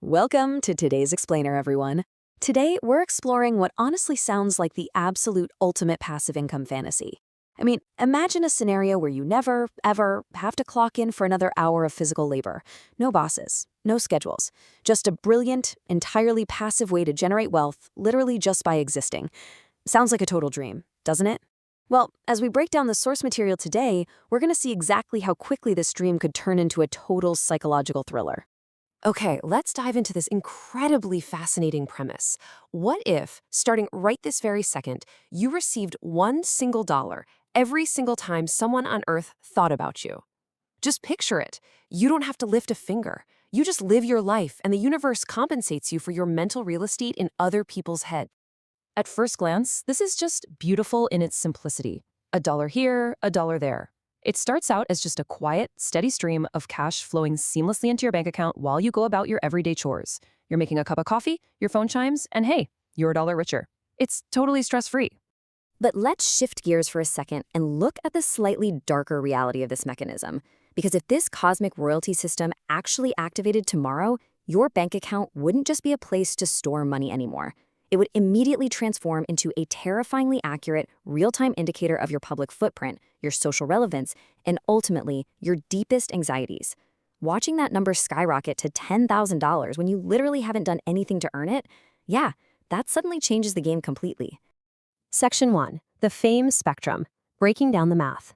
Welcome to today's Explainer, everyone. Today, we're exploring what honestly sounds like the absolute ultimate passive income fantasy. Imagine a scenario where you never, ever have to clock in for another hour of physical labor. No bosses, no schedules. Just a brilliant, entirely passive way to generate wealth, literally just by existing. Sounds like a total dream, doesn't it? Well, as we break down the source material today, we're going to see exactly how quickly this dream could turn into a total psychological thriller. Okay, let's dive into this incredibly fascinating premise. What if, starting right this very second, you received $1 every single time someone on Earth thought about you? Just picture it. You don't have to lift a finger. You just live your life, and the universe compensates you for your mental real estate in other people's heads. At first glance, this is just beautiful in its simplicity. A dollar here, a dollar there. It starts out as just a quiet, steady stream of cash flowing seamlessly into your bank account while you go about your everyday chores. You're making a cup of coffee, your phone chimes, and hey, you're a dollar richer. It's totally stress-free. But let's shift gears for a second and look at the slightly darker reality of this mechanism. Because if this cosmic royalty system actually activated tomorrow, your bank account wouldn't just be a place to store money anymore. It would immediately transform into a terrifyingly accurate, real-time indicator of your public footprint, your social relevance, and ultimately, your deepest anxieties. Watching that number skyrocket to $10,000 when you literally haven't done anything to earn it, yeah, that suddenly changes the game completely. Section 1. The Fame Spectrum. Breaking down the math.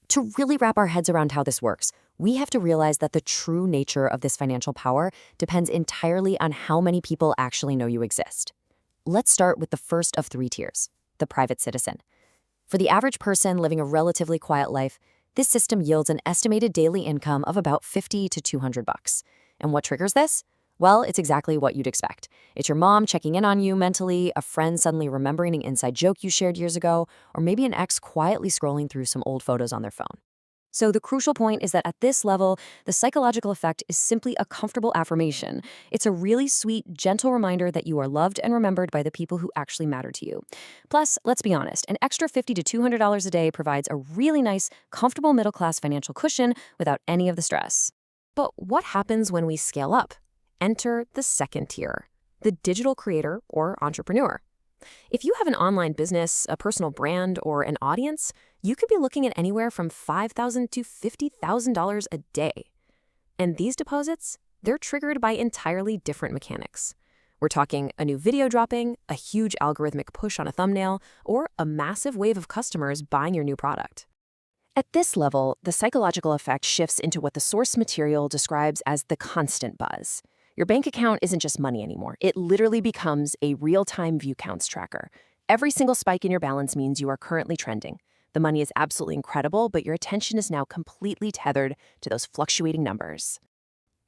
To really wrap our heads around how this works, we have to realize that the true nature of this financial power depends entirely on how many people actually know you exist. Let's start with the first of three tiers, the private citizen. For the average person living a relatively quiet life, this system yields an estimated daily income of about $50 to $200. And what triggers this? Well, it's exactly what you'd expect. It's your mom checking in on you mentally, a friend suddenly remembering an inside joke you shared years ago, or maybe an ex quietly scrolling through some old photos on their phone. So the crucial point is that at this level, the psychological effect is simply a comfortable affirmation. It's a really sweet, gentle reminder that you are loved and remembered by the people who actually matter to you. Plus, let's be honest, an extra $50 to $200 a day provides a really nice, comfortable middle-class financial cushion without any of the stress. But what happens when we scale up? Enter the second tier, the digital creator or entrepreneur. If you have an online business, a personal brand, or an audience, you could be looking at anywhere from $5,000 to $50,000 a day. And these deposits, they're triggered by entirely different mechanics. We're talking a new video dropping, a huge algorithmic push on a thumbnail, or a massive wave of customers buying your new product. At this level, the psychological effect shifts into what the source material describes as the constant buzz. Your bank account isn't just money anymore. It literally becomes a real-time view counts tracker. Every single spike in your balance means you are currently trending. The money is absolutely incredible, but your attention is now completely tethered to those fluctuating numbers.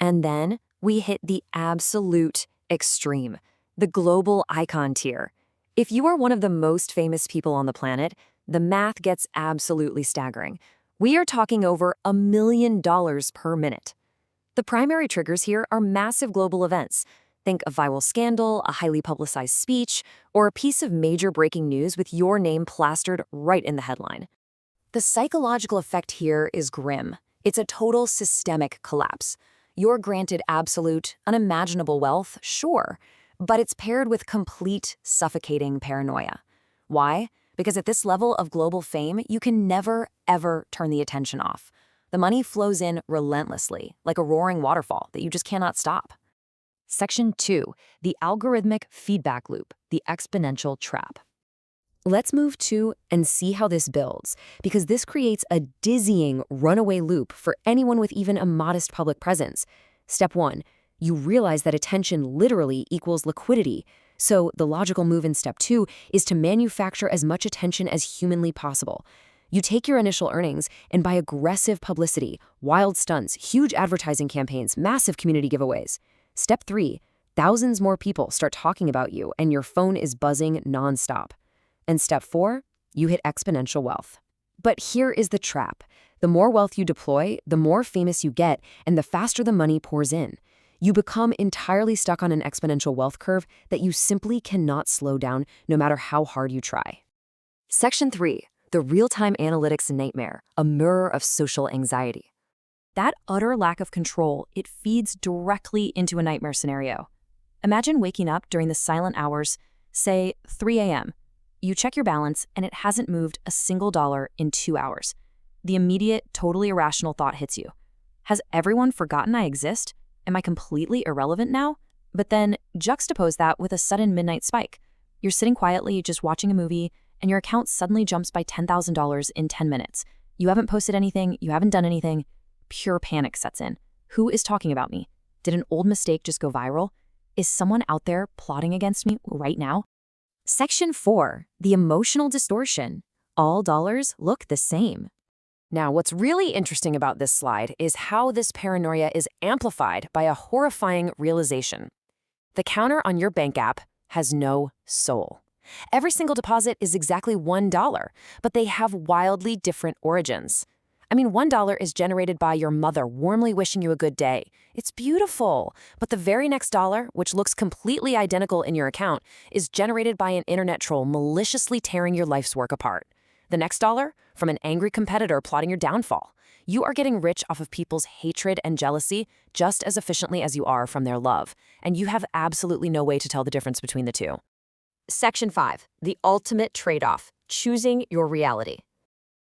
And then we hit the absolute extreme, the global icon tier. If you are one of the most famous people on the planet, the math gets absolutely staggering. We are talking over $1 million per minute. The primary triggers here are massive global events. Think a viral scandal, a highly publicized speech, or a piece of major breaking news with your name plastered right in the headline. The psychological effect here is grim. It's a total systemic collapse. You're granted absolute, unimaginable wealth, sure, but it's paired with complete, suffocating paranoia. Why? Because at this level of global fame, you can never, ever turn the attention off. The money flows in relentlessly, like a roaring waterfall that you just cannot stop. Section 2, the algorithmic feedback loop, the exponential trap. Let's move to and see how this builds, because this creates a dizzying runaway loop for anyone with even a modest public presence. Step 1, you realize that attention literally equals liquidity. So the logical move in step 2 is to manufacture as much attention as humanly possible. You take your initial earnings and buy aggressive publicity, wild stunts, huge advertising campaigns, massive community giveaways. Step 3, thousands more people start talking about you and your phone is buzzing nonstop. And step 4, you hit exponential wealth. But here is the trap. The more wealth you deploy, the more famous you get, and the faster the money pours in. You become entirely stuck on an exponential wealth curve that you simply cannot slow down no matter how hard you try. Section 3. The real-time analytics nightmare, a mirror of social anxiety. That utter lack of control, it feeds directly into a nightmare scenario. Imagine waking up during the silent hours, say 3 a.m. You check your balance and it hasn't moved a single dollar in 2 hours. The immediate, totally irrational thought hits you. Has everyone forgotten I exist? Am I completely irrelevant now? But then juxtapose that with a sudden midnight spike. You're sitting quietly, just watching a movie, and your account suddenly jumps by $10,000 in 10 minutes. You haven't posted anything, you haven't done anything. Pure panic sets in. Who is talking about me? Did an old mistake just go viral? Is someone out there plotting against me right now? Section 4. The emotional distortion. All dollars look the same. Now, what's really interesting about this slide is how this paranoia is amplified by a horrifying realization. The counter on your bank app has no soul. Every single deposit is exactly $1, but they have wildly different origins. I mean, $1 is generated by your mother warmly wishing you a good day. It's beautiful. But the very next dollar, which looks completely identical in your account, is generated by an internet troll maliciously tearing your life's work apart. The next dollar, from an angry competitor plotting your downfall. You are getting rich off of people's hatred and jealousy just as efficiently as you are from their love, and you have absolutely no way to tell the difference between the two. Section 5. The ultimate trade-off. Choosing your reality.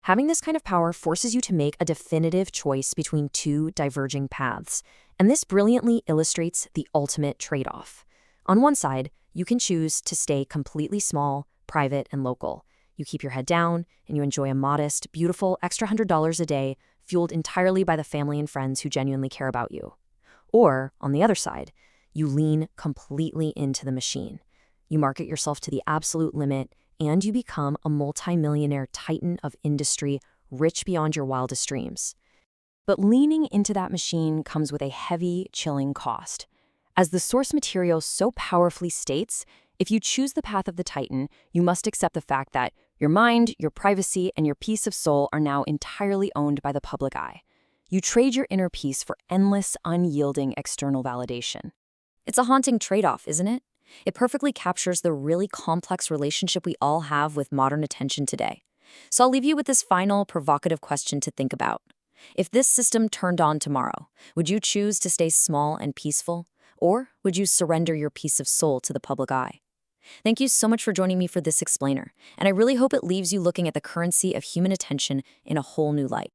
Having this kind of power forces you to make a definitive choice between two diverging paths, and this brilliantly illustrates the ultimate trade-off. On one side, you can choose to stay completely small, private, and local. You keep your head down, and you enjoy a modest, beautiful extra $100 a day, fueled entirely by the family and friends who genuinely care about you. Or, on the other side, you lean completely into the machine. You market yourself to the absolute limit, and you become a multimillionaire titan of industry, rich beyond your wildest dreams. But leaning into that machine comes with a heavy, chilling cost. As the source material so powerfully states, if you choose the path of the titan, you must accept the fact that your mind, your privacy, and your peace of soul are now entirely owned by the public eye. You trade your inner peace for endless, unyielding external validation. It's a haunting trade-off, isn't it? It perfectly captures the really complex relationship we all have with modern attention today. So I'll leave you with this final, provocative question to think about. If this system turned on tomorrow, would you choose to stay small and peaceful? Or would you surrender your peace of soul to the public eye? Thank you so much for joining me for this explainer, and I really hope it leaves you looking at the currency of human attention in a whole new light.